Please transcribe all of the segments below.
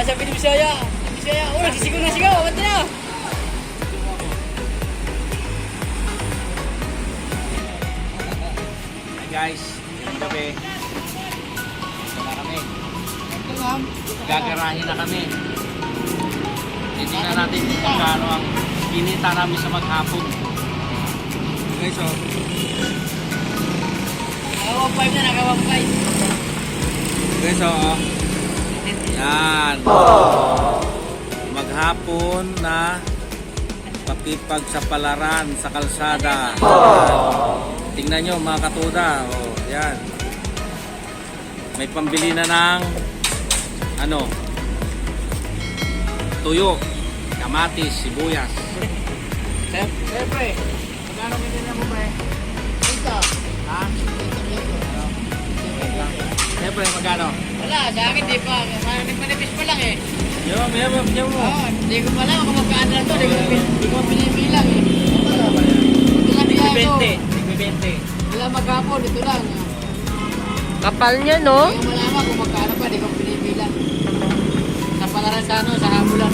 Sabi ni Bisaya. Bisaya, oh, nagsisigaw na sigaw. Awat na. Hi guys, ngayong gabi. Ito na kami. Gagarahin na kami. Titingnan natin kung magkano ang kinita namin sa maghapon. Guys, oh. Nakawang 5 na, nakawang 5. Guys, oh. Yan. Maghapon na pakipagsapalaran sa kalsada. Yan. Tingnan nyo mga katuda. Oh, yan. May pambili na ng ano, tuyo, kamatis, sibuyas. Siyempre, magkano kinita mo pre? Ito. Ha? Siyempre, magkano? Wala, sa akin di pa. Manipis pa lang eh. Yaw mo. Oo, hindi ko pa lang kung magkano na ito. Hindi ko pinipilang eh. Ito lang biya ko. 20. Wala maghapon, ito lang. Kapal niya, no? Hindi ko malaman kung magkano pa, hindi ko pinipilang. Sa palaran sa ano, sa hamulan.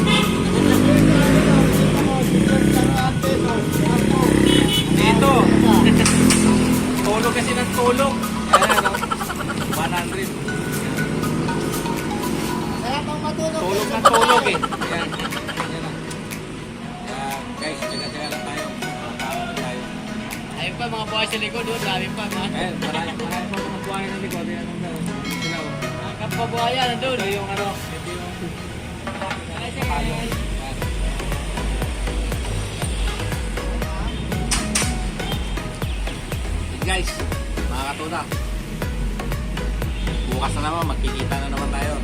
Dito. Tulog kasi ng tulog. Ayan, no? 100. Sarap ang matulog. Tulog ng tulog eh. Ayan. Ayan na. Ayan. Guys, tsaga-tsaga lang tayo. Tama na tayo. Ayun pa, mga buhay sa likod, oh, dami pa. Ayan, marami pa mga buhay ng likod. Ayan, sila oh. Mga kapabuhaya nandun. Ito yung ano, ito yung palo. Ayan. Guys, mga katuda. Bukas na naman, magkikita na naman tayo.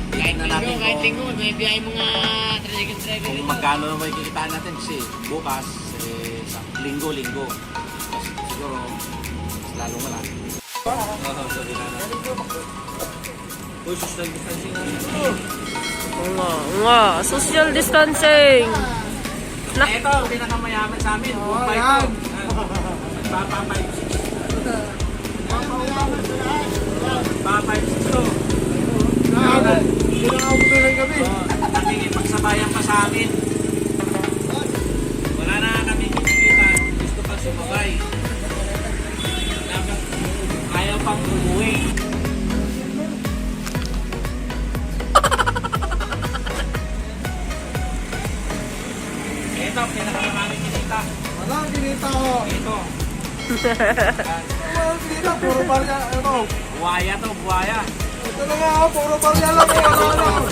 Kahit Tingnan natin linggo, kahit kung, linggo, may biyay mga tricycle kung dito. magkano naman kikitain natin kasi bukas, sa linggo-linggo. Kasi siguro, mas lalong wala. Oo, sabi na na. Uy, social distancing na ito. Nga, social distancing. Ito, pinakamayaman sa amin. Bumpay ito. Nagpapa-5-6. Nagpapa-5-6 ito. Pinakabuto lang kami. Nakikipagsabayan pa sa amin. Wala na kami kinikita. Gusto pa sumabay. Ayaw pang umuwi. Ito, pinakamaraming kinita. Wala ang kinita ko. Ito. Wala ang kinita, puro barya. Ito. Buhaya to, buhaya. Ito na nga, puro barya lang. Wala lang.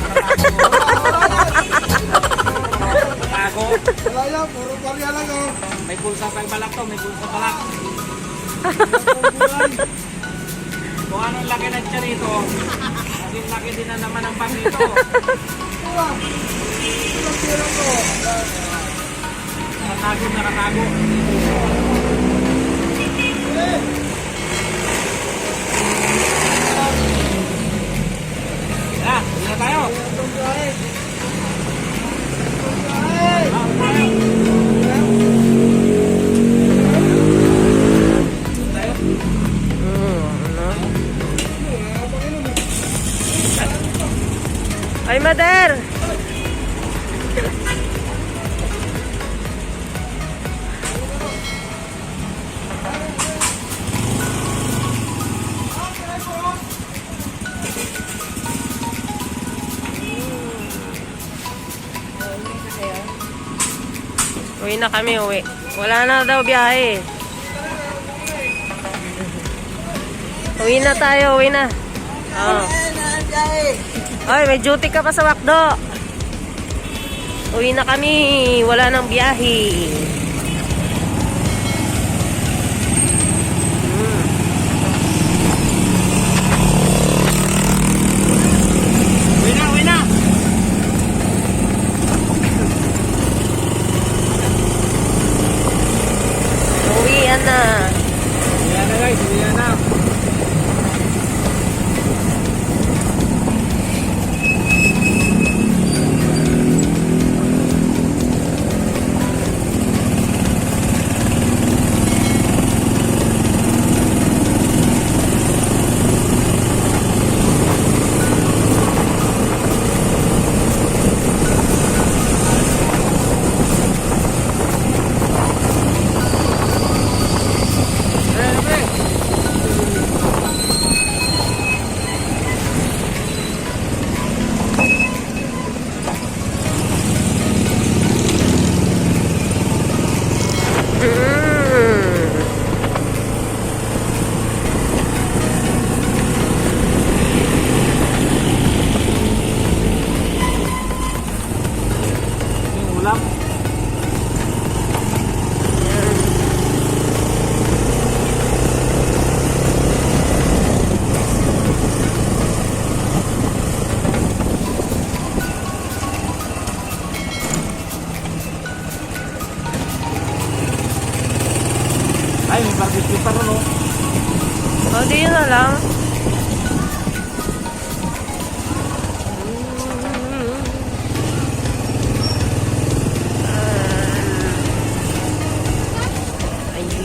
Tago. Wala yan, puro barya lang. May pulsa sa balak to, may pulsa balak. Kung anong laki ng tiyan ito, kasi laki din na naman ang pang ito. Wala. Ito ang tira ko. Nakatago, nakatago. Ah, hindi na tayo. Itong biyahe. Ah, tayo. Tayo. Ay, Mader! Uwi na kami, uwi. Wala na daw biyahe. Uwi na tayo, uwi na. Oh. Ay, may duty ka pa sa Wakdo. Uwi na kami, wala nang biyahe. Uwi na, uwi na. Uwian na. Uwi na guys, uwi na. Ay, may barbecue pa ron, oh. O, di yun na lang.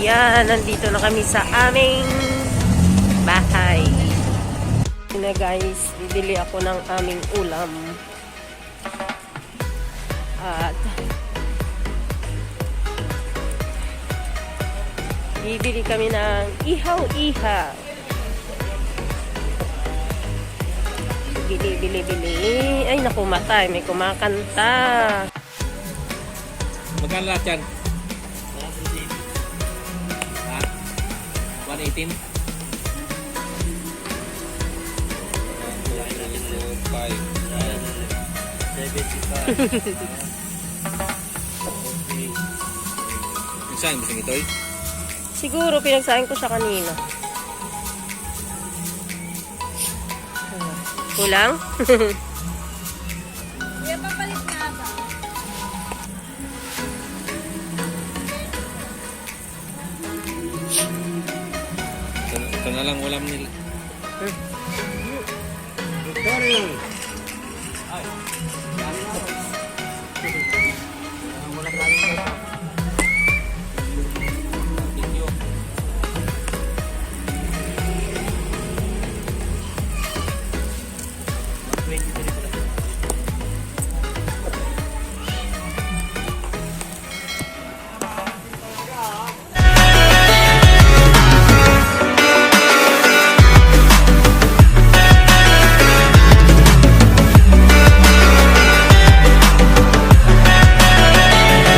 Ayan, nandito na kami sa aming bahay. Na guys, bibili ako ng aming ulam. At bibili kami ng ihaw-ihaw. Bili. Ay, naku, matay. May kumakanta. Magkano lahat yan? Ha? 118? 75. Saan gusto nito eh? Siguro, pinagsahin ko siya kanina. Kulang? Kuya, papalit nga ba? Ito na lang ulam nila. Victoria!